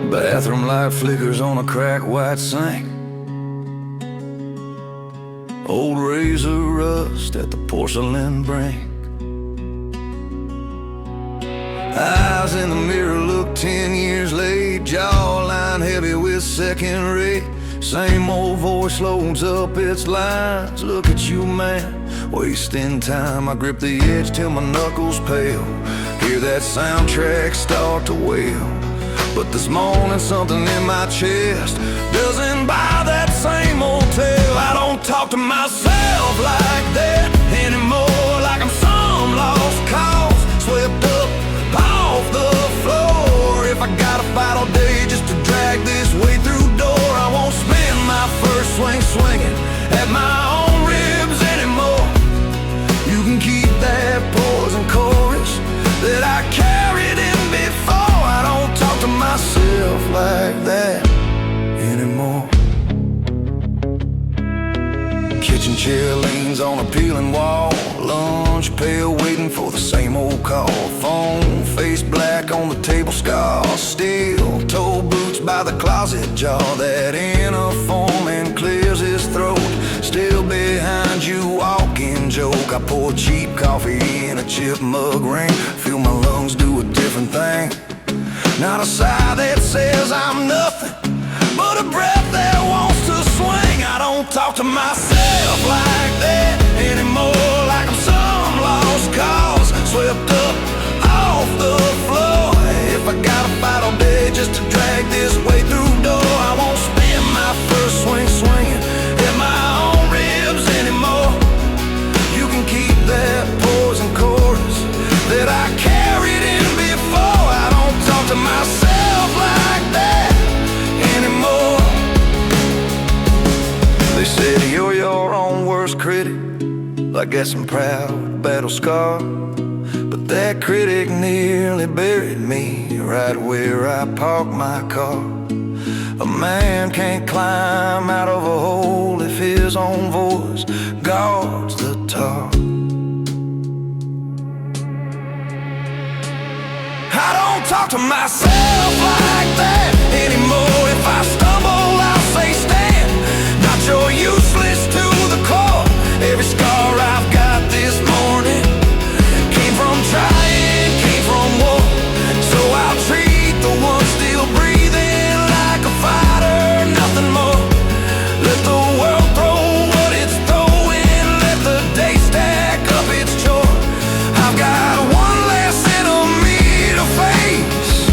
Bathroom light flickers on a cracked white sink. Old razor rust at the porcelain brink. Eyes in the mirror look 10 years late. Jawline heavy with second rate. Same old voice loads up its lines. Look at you, man, wasting time. I grip the edge till my knuckles pale. Hear that soundtrack start to wail. But this morning something in my chest doesn't buy that same old tale. I don't talk to myself like that anymore. Like I'm some lost cause, swept up off the floor. If I gotta fight all day just to drag this way through door, I won't spend my first swing swinging at my own ribs anymore. You can keep that poison chorus that I carried in before. I don't talk to myself like that anymore. Kitchen chair leans on a peeling wall. Lunch pail waiting for the same old call. Phone face black on the table scar. Steel toe boots by the closet jaw. That inner foreman clears his throat. Still behind you walking joke. I pour cheap coffee in a chip mug ring. Feel my lungs do a different thing. Not a sigh that says I'm nothing, but a breath that wants to swing. I don't talk to myself like that anymore. Like I'm some lost cause, swept up off the floor. If I gotta fight all day just to drag this way through door, I won't spend my first swing swinging at my own ribs anymore. You can keep that poison chorus that I carried in before. I don't talk to myself like that anymore. They said you're your own worst critic. I guess I'm proud, battle scarred, but that critic nearly buried me right where I parked my car. A man can't climb out of a hole if his own voice guards the top. I don't talk to myself like that anymore. If I stumble, I'll say stand. Not you're useless to the core. Every scar I've got this morning came from trying, came from war. So I'll treat the one still breathing like a fighter, nothing more. Let the world throw what it's throwing. Let the day stack up its chore. I've got one less enemy to face.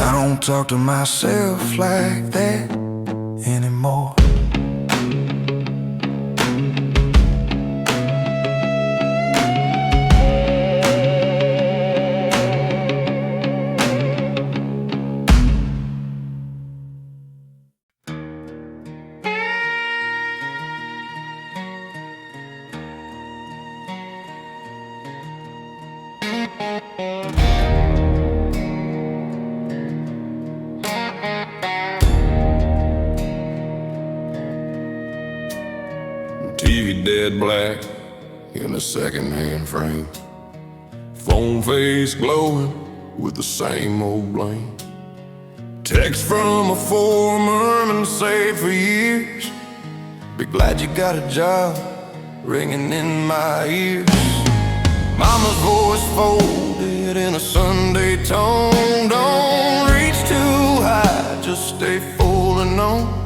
I don't talk to myself like that anymore. TV dead black in a second-hand frame. Phone face glowing with the same old blame. Text from a former and saved for years. Be glad you got a job ringing in my ears. Mama's voice folded in a Sunday tone. Don't reach too high, just stay full and known.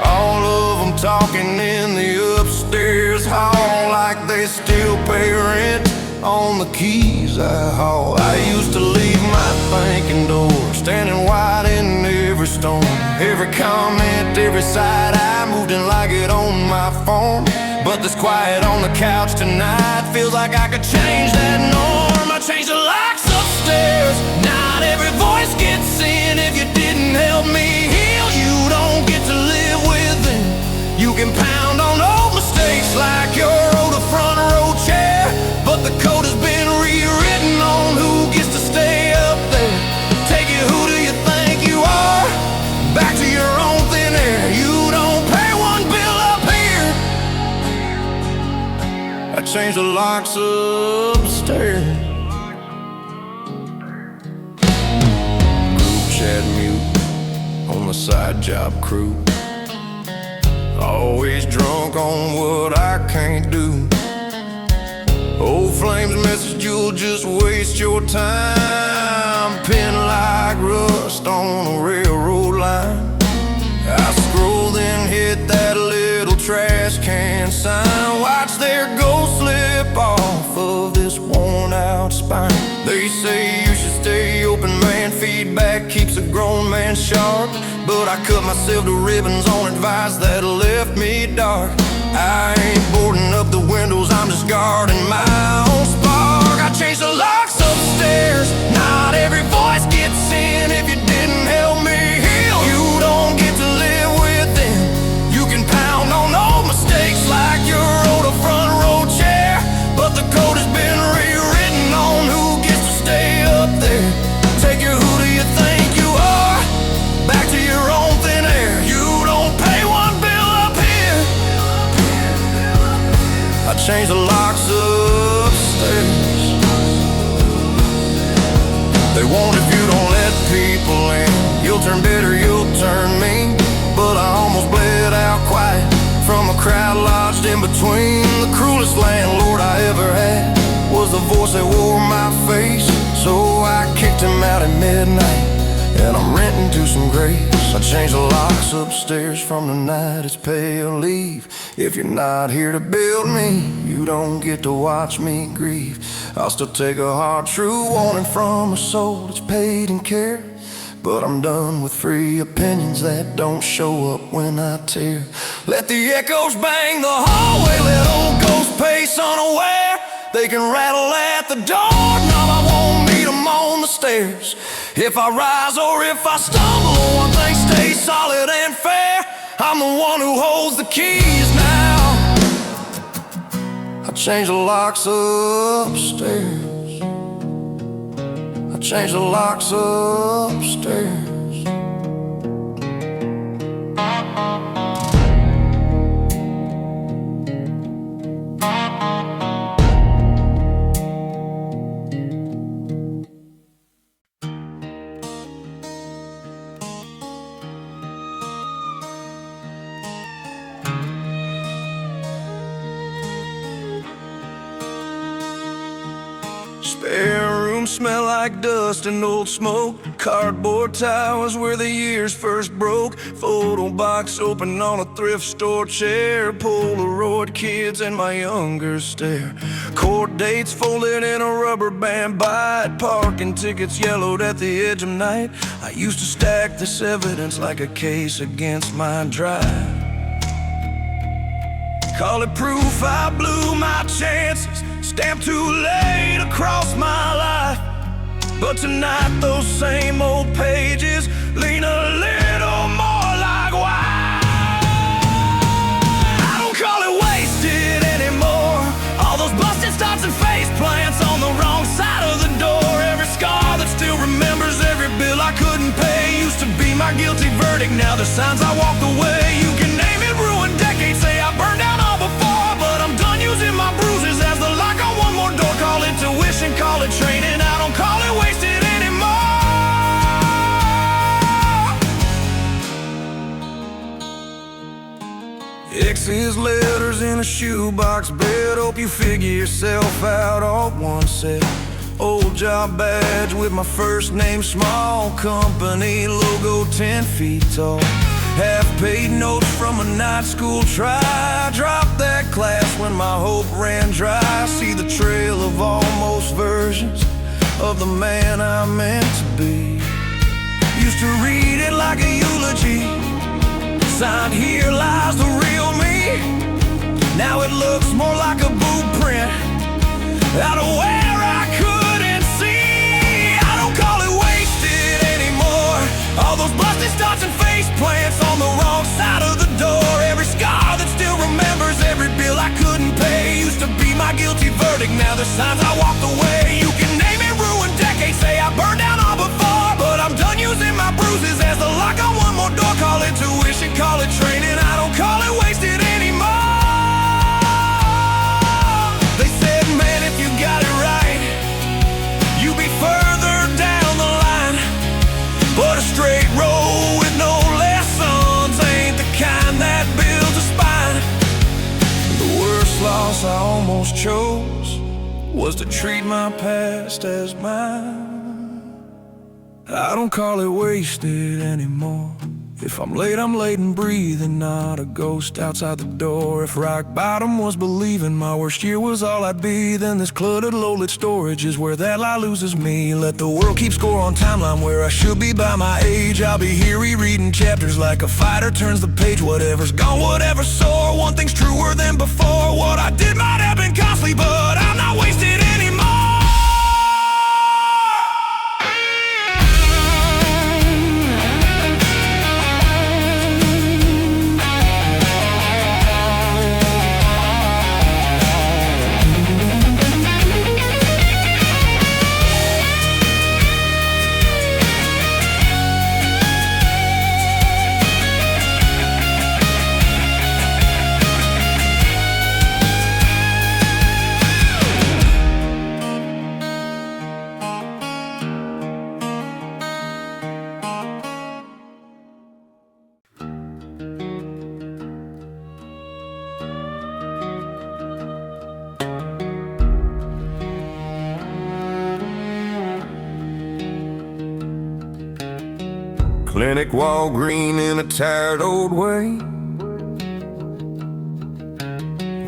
All of them talking in the upstairs hall like they still pay rent on the keys I haul. I used to leave my thinking door standing wide in every storm. Every comment, every side, I moved in like it on my farm. But this quiet on the couch tonight feels like I could change that norm. I changed the locks upstairs. Not every voice gets in. If you didn't help me heal, you don't get to live with them. You can pound on old mistakes like your owed a front row chair, but the code has been rewritten on who gets to stay up there. Take it, who do you think you are? Back to your own thing. changed the locks upstairs. Group chat mute on the side job crew. Always drunk on what I can't do. Old flames message, you'll just waste your time. Pin like rust on a railroad line. I scroll then hit that little trash can sign. Watch their ghost slip off of this worn out spine. They say you should stay open, man. Feedback keeps a grown man sharp. But I cut myself to ribbons on advice that left me dark. I ain't boarding up the windows, I'm just guarding my own spark. I changed the locks upstairs. Not every voice gets in if you didn't help me heal. You don't get to live with them. You can pound on old mistakes like you rode a front row chair, but the code has been rewritten on who gets to stay up there. Take your who do you think you are back to your own thin air. You don't pay one bill up here. I changed the locks upstairs. They won't if you don't let people in. You'll turn bitter, you'll turn mean. But I almost bled out quiet from a crowd lodged in between. The cruelest landlord I ever had was the voice that wore my face. So I kicked him out at midnight, and I'm renting to some grace. I changed the locks upstairs. From tonight it's pay or leave. If you're not here to build me, you don't get to watch me grieve. I'll still take a hard, true warning from a soul that's paid and cared. But I'm done with free opinions that don't show up when I tear. Let the echoes bang the hallway, let old ghosts pace unaware. They can rattle at the door, no, I won't meet them on the stairs. If I rise or if I stumble, one thing stays solid and fair. I'm the one who holds the keys now. I changed the locks upstairs. I changed the locks upstairs. Spare rooms smell like dust and old smoke. Cardboard towers where the years first broke. Photo box open on a thrift store chair. Polaroid kids and my younger stare. Court dates folded in a rubber band bite. Parking tickets yellowed at the edge of night. I used to stack this evidence like a case against my drive. Call it proof I blew my chances. Stamped too late across my life. But tonight those same old pages lean a little more like wine. I don't call it wasted anymore. All those busted stops and face plants on the wrong side of the door. Every scar that still remembers every bill I couldn't pay used to be my guilty verdict. Now the signs I walked away. You can name it, ruined decades, say I burned down all before. But I'm done using my bruises as the lock on one more door. Call it tuition, call it training. I don't call it wasted anymore. Exes, letters in a shoebox bed. Hope you figure yourself out, all one set. Old job badge with my first name, small company logo 10 feet tall. Half-paid notes from a night school try. Dropped that class when my hope ran dry. See the trail of almost versions of the man I meant to be. Used to read it like a eulogy. Signed, here lies the real me. Now it looks more like a blueprint out of where I couldn't see. I don't call it wasted anymore. All those busted starts and face plants on the wrong side of the door. Every scar that still remembers every bill I couldn't pay used to be my guilty verdict. Now the signs I walked away. You can name it, ruined decades, say I burned down all before. But I'm done using my bruises as the lock on one more door. Call it tuition, call it training. I don't call it wasted anymore. They chose was to treat my past as mine. I don't call it wasted anymore. If I'm late and breathing, not a ghost outside the door. If rock bottom was believing my worst year was all I'd be, then this cluttered low-lit storage is where that lie loses me. Let the world keep score on timeline where I should be by my age. I'll be here rereading chapters like a fighter turns the page. Whatever's gone, whatever's sore, one thing's truer than before. What I did might have been costly, but I'm not wasted anymore. Clinic, Walgreen in a tired old way.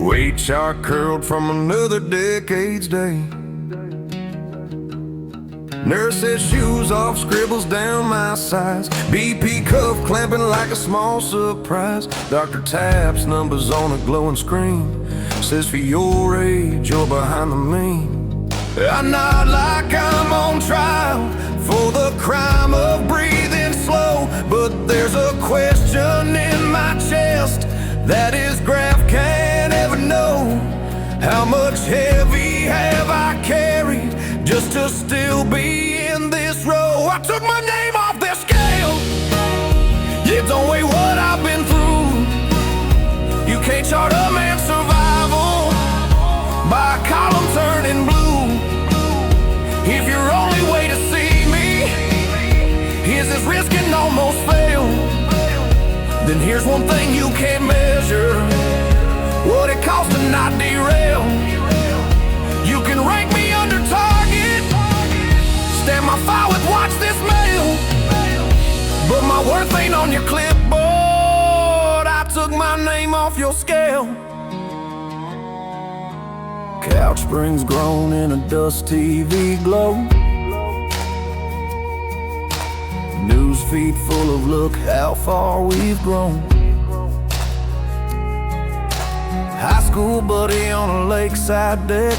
Weight chart curled from another decade's day. Nurse's shoes off, scribbles down my size. BP cuff clamping like a small surprise. Doctor taps numbers on a glowing screen. Says for your age, you're behind the mean. I nod like I'm on trial for the crime of breathing slow. But there's a question in my chest that his graph can't ever know. How much heavy have I carried just to still be in this row? I took my name off their scale. You don't weigh what I've been through. You can't chart a man's survival by a column turning blue. If your only way to see me is this risk and almost fail, then here's one thing you can't measure: what it costs to not derail. You can rank me under target, stamp my file with watch this mail, but my worth ain't on your clipboard. I took my name off your scale. Couch springs grown in a dust TV glow. News feed full of look how far we've grown. High school buddy on a lakeside deck.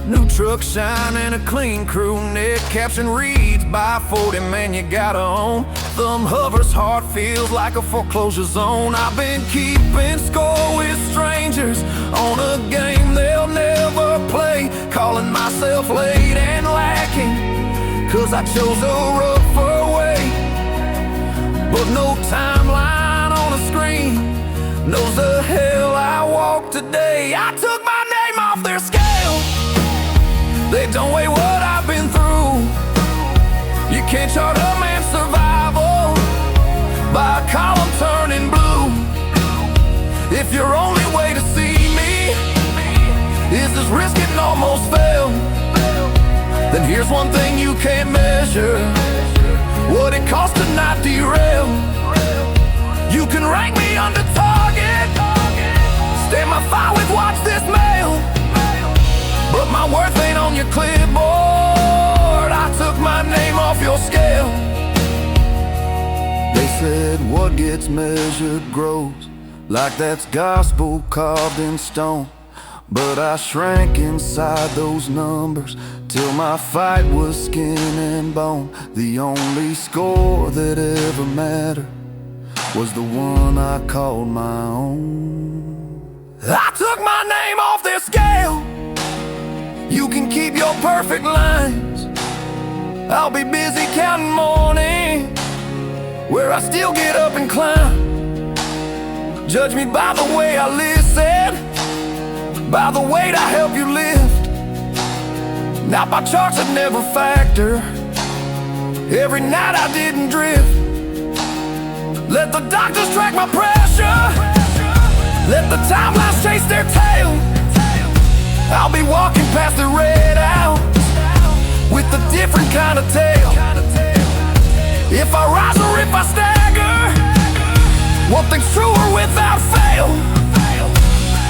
New truck shine and a clean crew neck. Caption reads, "By 40, man, you gotta own." Thumb hovers, heart feels like a foreclosure zone. I've been keeping score with strangers on a game they'll never play. Calling myself late and lacking, 'cause I chose a rougher way. But no timeline on a screen knows the hell I walk today. I took my name off their scale. They don't weigh what I've been through. You can't chart a man's survival by a column turning blue. If your only way to see me is this risk and almost fail, then here's one thing you can't measure: what it costs to not derail. You can rank me under target, stamp my file with watch this mail, but my worth ain't on your clipboard. I took my name off your scale. They said what gets measured grows, like that's gospel carved in stone. But I shrank inside those numbers till my fight was skin and bone. The only score that ever mattered was the one I called my own. I took my name off their scale. You can keep your perfect lines. I'll be busy counting morning, where I still get up and climb. Judge me by the way I listen, by the weight I help you lift, not by charts that never factor. Every night I didn't drift. Let the doctors track my pressure, let the timelines chase their tail. I'll be walking past the red house with a different kind of tale. If I rise or if I stagger, one thing's truer without fail.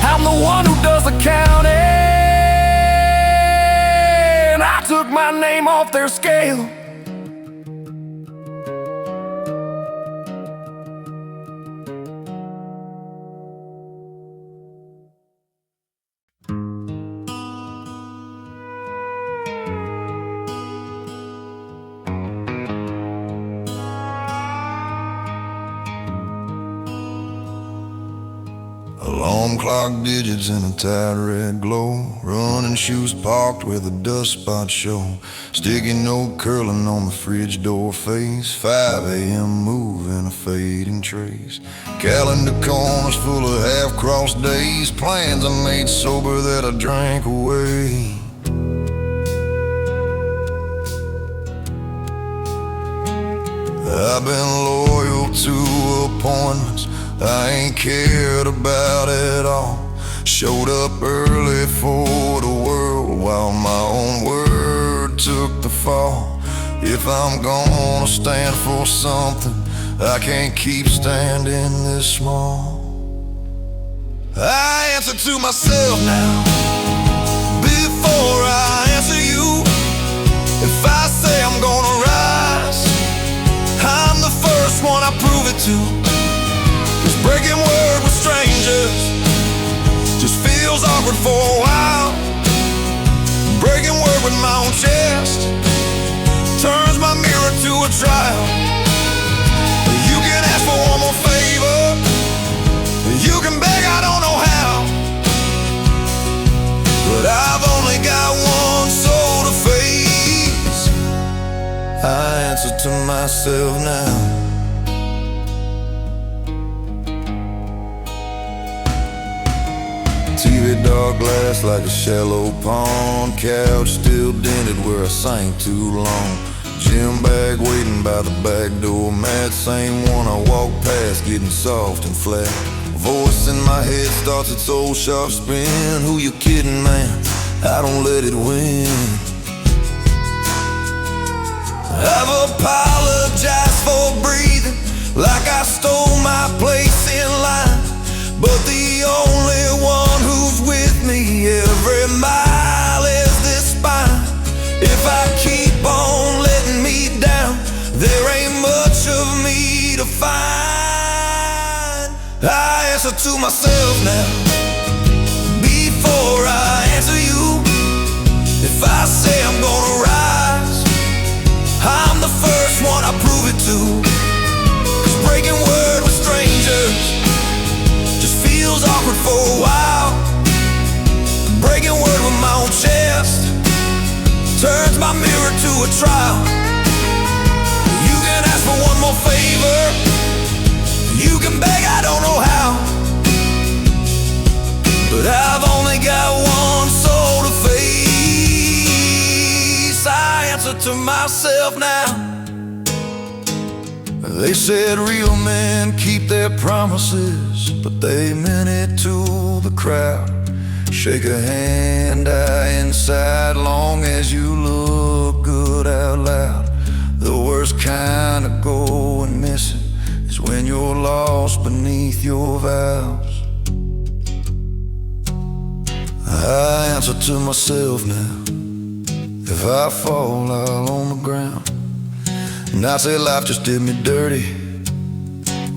I'm the one who does the counting. I took my name off their scale. Alarm clock digits in a tight red glow. Running shoes parked where the dust spots show. Sticky note curling on the fridge door face. 5 a.m. moving a fading trace. Calendar corners full of half-crossed days. Plans I made sober that I drank away. I've been loyal to appointments I ain't cared about at all. Showed up early for the world while my own word took the fall. If I'm gonna stand for something, I can't keep standing this small. I answer to myself now before I answer you. If I say I'm gonna rise, I'm the first one I prove it to. Breaking word with strangers just feels awkward for a while. Breaking word with my own chest turns my mirror to a trial. You can ask for one more favor, you can beg, I don't know how, but I've only got one soul to face. I answer to myself now. TV dark glass like a shallow pond. Couch still dented where I sank too long. Gym bag waiting by the back door mat. Same one I walked past getting soft and flat. Voice in my head starts its old sharp spin. Who you kidding, man? I don't let it win. I've apologized for breathing like I stole my place in line. But the only one who's with me every mile is this spine. If I keep on letting me down, there ain't much of me to find. I answer to myself now before I answer you. If I say I'm gonna rise, I'm the first one I prove it to. 'Cause breaking word with strangers feels awkward for a while. Breaking word with my own chest turns my mirror to a trial. You can ask for one more favor, you can beg, I don't know how, but I've only got one soul to face. I answer to myself now. They said real men keep their promises, but they meant it to the crowd. Shake a hand, eye inside, long as you look good out loud. The worst kind of going missing is when you're lost beneath your vows. I answer to myself now. If I fall out on the ground and I say life just did me dirty,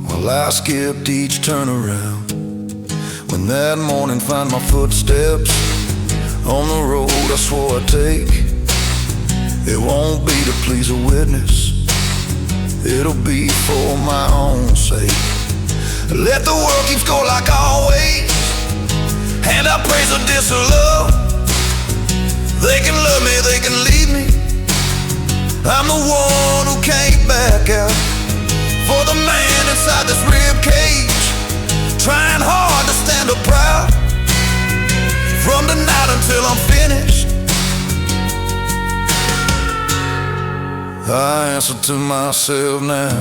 well, I skipped each turnaround. When that morning find my footsteps on the road I swore I'd take, it won't be to please a witness, it'll be for my own sake. Let the world keep score like always, and I praise or disallow. They can love me, they can leave me, I'm the one who can't back out. For the man inside this rib cage, trying hard to stand up proud. From tonight until I'm finished, I answer to myself now.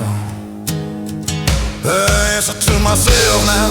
I answer to myself now.